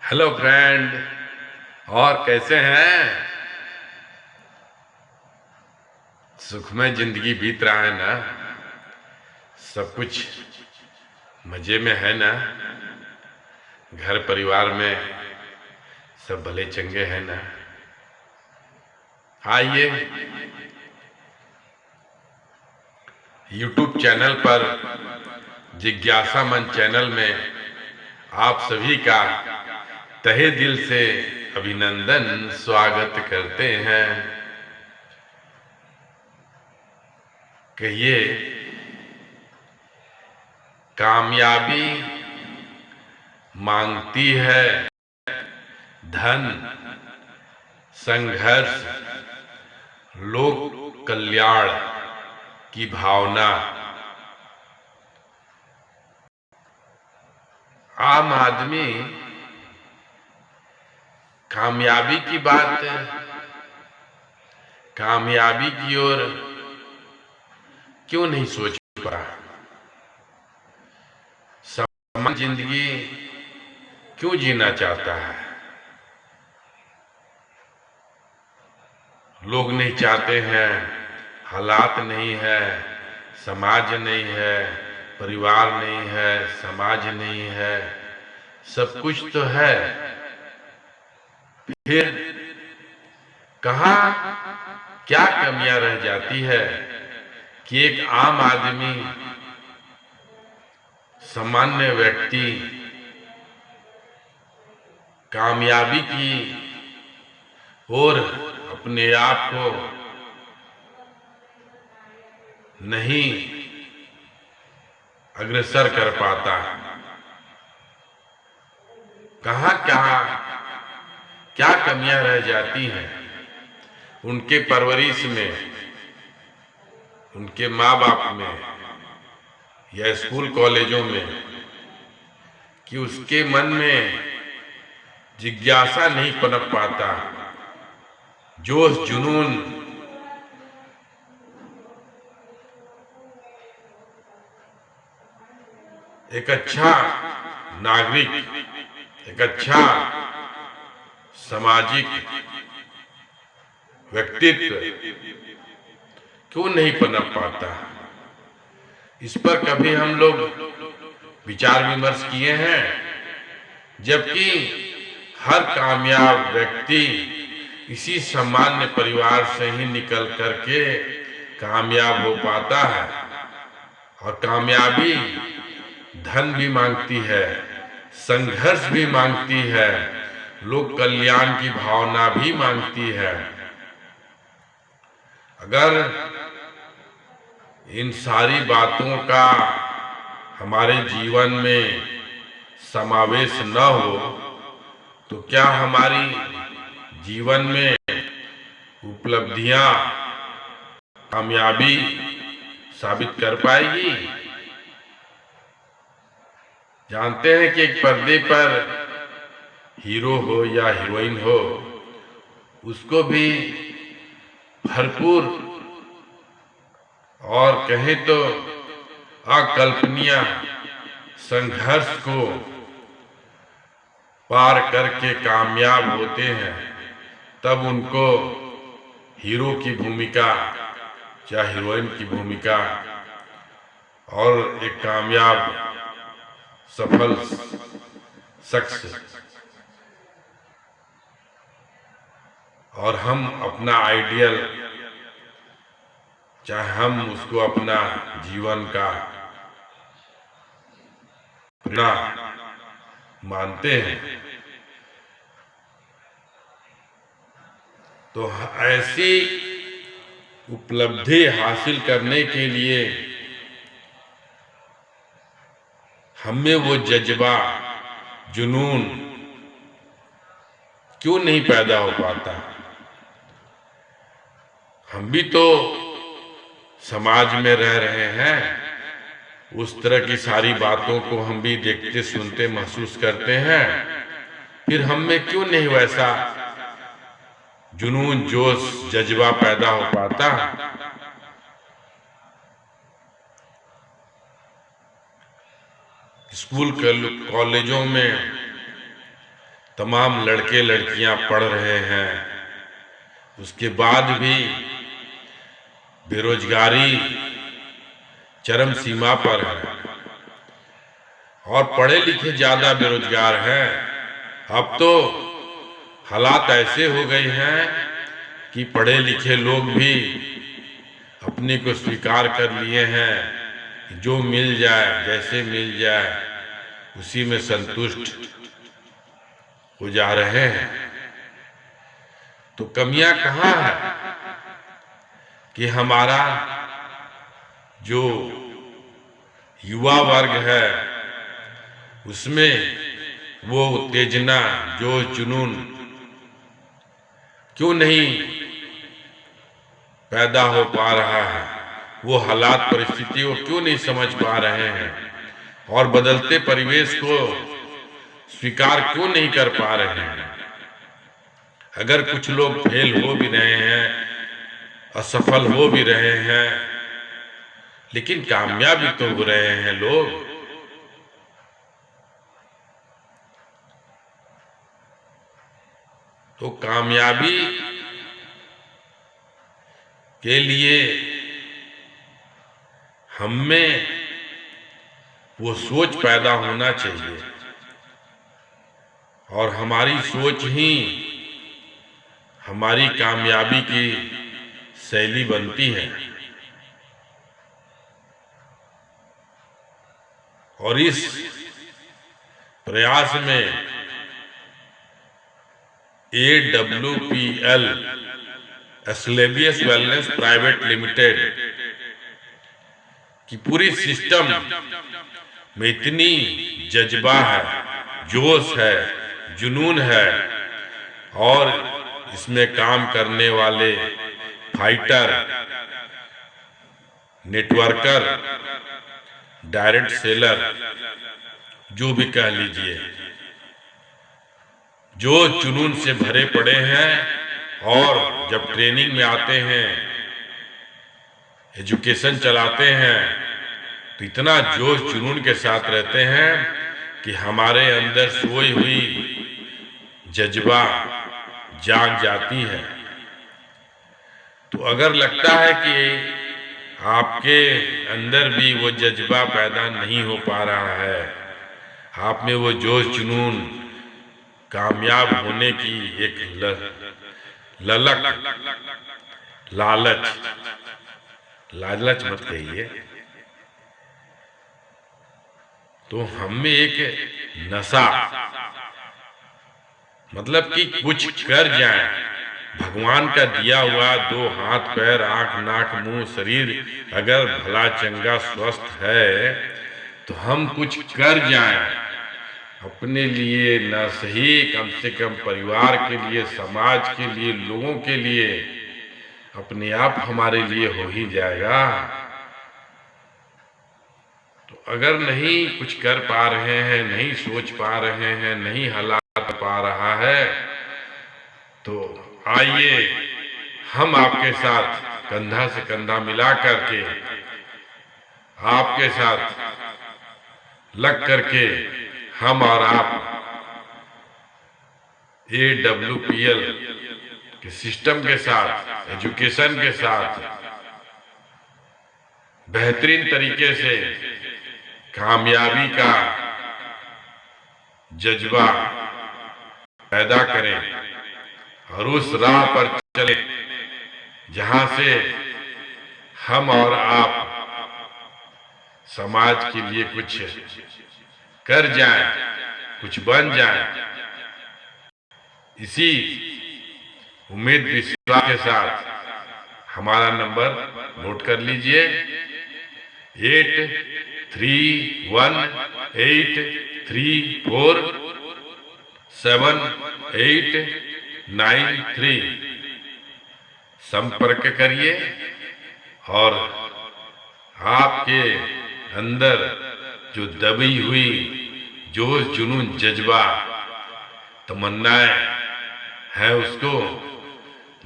Hello friend. और कैसे हैं? सुखमय जिंदगी बीत रहा है ना? सब कुछ मजे में है ना? घर परिवार में सब भले चंगे हैं ना? आइए YouTube चैनल पर जिज्ञासा मन चैनल में आप सभी का तहे दिल से अभिनंदन स्वागत करते हैं। कहिए, कामयाबी मांगती है धन, संघर्ष, लोक कल्याण की भावना। आम आदमी कामयाबी की बात, कामयाबी की ओर क्यों नहीं सोच पा? समान जिंदगी क्यों जीना चाहता है? लोग नहीं चाहते हैं, हालात नहीं है, समाज नहीं है, परिवार नहीं है, समाज नहीं है, सब कुछ तो है, फिर कहाँ क्या कमियां रह जाती है कि एक आम आदमी, सामान्य व्यक्ति कामयाबी की ओर अपने आप को नहीं अग्रसर कर पाता? कहाँ कहाँ क्या कमियां रह जाती हैं उनके परवरिश में, उनके माँ बाप में या स्कूल कॉलेजों में, कि उसके मन में जिज्ञासा नहीं पनप पाता, जोश जुनून एक अच्छा नागरिक, एक अच्छा सामाजिक व्यक्तित्व क्यों नहीं पनप पाता? इस पर कभी हम लोग विचार विमर्श किए हैं? जबकि हर कामयाब व्यक्ति इसी सामान्य परिवार से ही निकल करके कामयाब हो पाता है। और कामयाबी धन भी मांगती है, संघर्ष भी मांगती है, लोक कल्याण की भावना भी मांगती है। अगर इन सारी बातों का हमारे जीवन में समावेश न हो तो क्या हमारी जीवन में उपलब्धियां कामयाबी साबित कर पाएगी? जानते हैं कि एक पर्दे पर हीरो हो या हीरोइन हो, उसको भी भरपूर और कहें तो अकल्पनीय संघर्ष को पार करके कामयाब होते हैं, तब उनको हीरो की भूमिका या हीरोइन की भूमिका और एक कामयाब सफल शख्स, और हम अपना आइडियल, चाहे हम उसको अपना जीवन का प्रेरणा मानते हैं, तो ऐसी उपलब्धि हासिल करने के लिए हमें वो जज्बा, जुनून क्यों नहीं पैदा हो पाता? हम भी तो समाज में रह रहे हैं, उस तरह की सारी बातों को हम भी देखते, सुनते, महसूस करते हैं, फिर हम में क्यों नहीं वैसा जुनून, जोश, जज्बा पैदा हो पाता? स्कूल कॉलेजों में तमाम लड़के लड़कियां पढ़ रहे हैं, उसके बाद भी बेरोजगारी चरम सीमा पर है और पढ़े लिखे ज्यादा बेरोजगार हैं। अब तो हालात ऐसे हो गए हैं कि पढ़े लिखे लोग भी अपने को स्वीकार कर लिए हैं, जो मिल जाए जैसे मिल जाए उसी में संतुष्ट हो जा रहे हैं। तो कमियां कहाँ है कि हमारा जो युवा वर्ग है उसमें वो उत्तेजना, जो जुनून क्यों नहीं पैदा हो पा रहा है, वो हालात परिस्थितियों को क्यों नहीं समझ पा रहे हैं और बदलते परिवेश को स्वीकार क्यों नहीं कर पा रहे हैं। अगर कुछ लोग फेल हो भी रहे हैं, असफल हो भी रहे हैं, लेकिन कामयाब भी तो हो रहे हैं लोग। तो कामयाबी के लिए हम में वो सोच पैदा होना चाहिए और हमारी सोच ही हमारी कामयाबी की शैली बनती है। और इस प्रयास में AWPL Asclepius wellness private limited की पूरी सिस्टम में इतनी जज्बा है, जोश है, जुनून है और इसमें काम करने वाले फाइटर, नेटवर्कर, डायरेक्ट सेलर, जो भी कह लीजिए, जो जुनून से भरे पड़े हैं और जब ट्रेनिंग में आते हैं, एजुकेशन चलाते हैं तो इतना जोश जुनून के साथ रहते हैं कि हमारे अंदर सोई हुई जज्बा जाग जाती है। तो अगर लगता है कि आपके अंदर भी वो जज्बा पैदा नहीं हो पा रहा है, आप में वो जोश जुनून, कामयाब होने की एक ललक, लालच मत कहिए, तो हम में एक नशा, मतलब कि कुछ कर जाए, भगवान का दिया हुआ 2 हाथ पैर, आंख नाक मुंह शरीर अगर भला चंगा स्वस्थ है तो हम कुछ कर जाएं अपने लिए, न सही कम से कम परिवार के लिए, समाज के लिए, लोगों के लिए, अपने आप हमारे लिए हो ही जाएगा। तो अगर नहीं कुछ कर पा रहे हैं, नहीं सोच पा रहे हैं, नहीं हालात पा रहा है, तो आइए हम आपके साथ कंधा से कंधा मिला करके, आपके साथ लग करके हम और आप AWPL के सिस्टम के साथ, एजुकेशन के साथ बेहतरीन तरीके से कामयाबी का जज्बा पैदा करें और उस राह पर चले जहां से हम और आप समाज के लिए कुछ कर जाएं, कुछ बन जाएं। इसी उम्मीद विश्वास के साथ हमारा नंबर नोट कर लीजिए, 8331347893। संपर्क करिए और आपके अंदर जो दबी हुई जोश जुनून जज्बा तमन्नाएं है उसको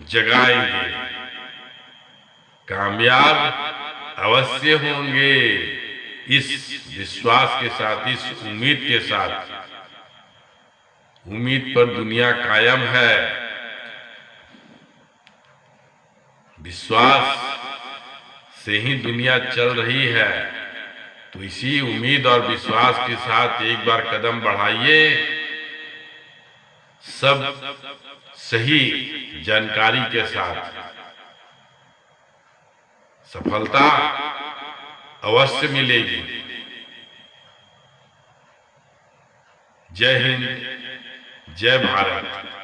जगाएंगे। कामयाब अवश्य होंगे, इस विश्वास के साथ, इस उम्मीद के साथ उम्मीद पर दुनिया कायम है। विश्वास से ही दुनिया चल रही है। तो इसी उम्मीद और विश्वास के साथ एक बार कदम बढ़ाइए। सब सही जानकारी के साथ सफलता अवश्य मिलेगी। जय हिंद, जय भारत।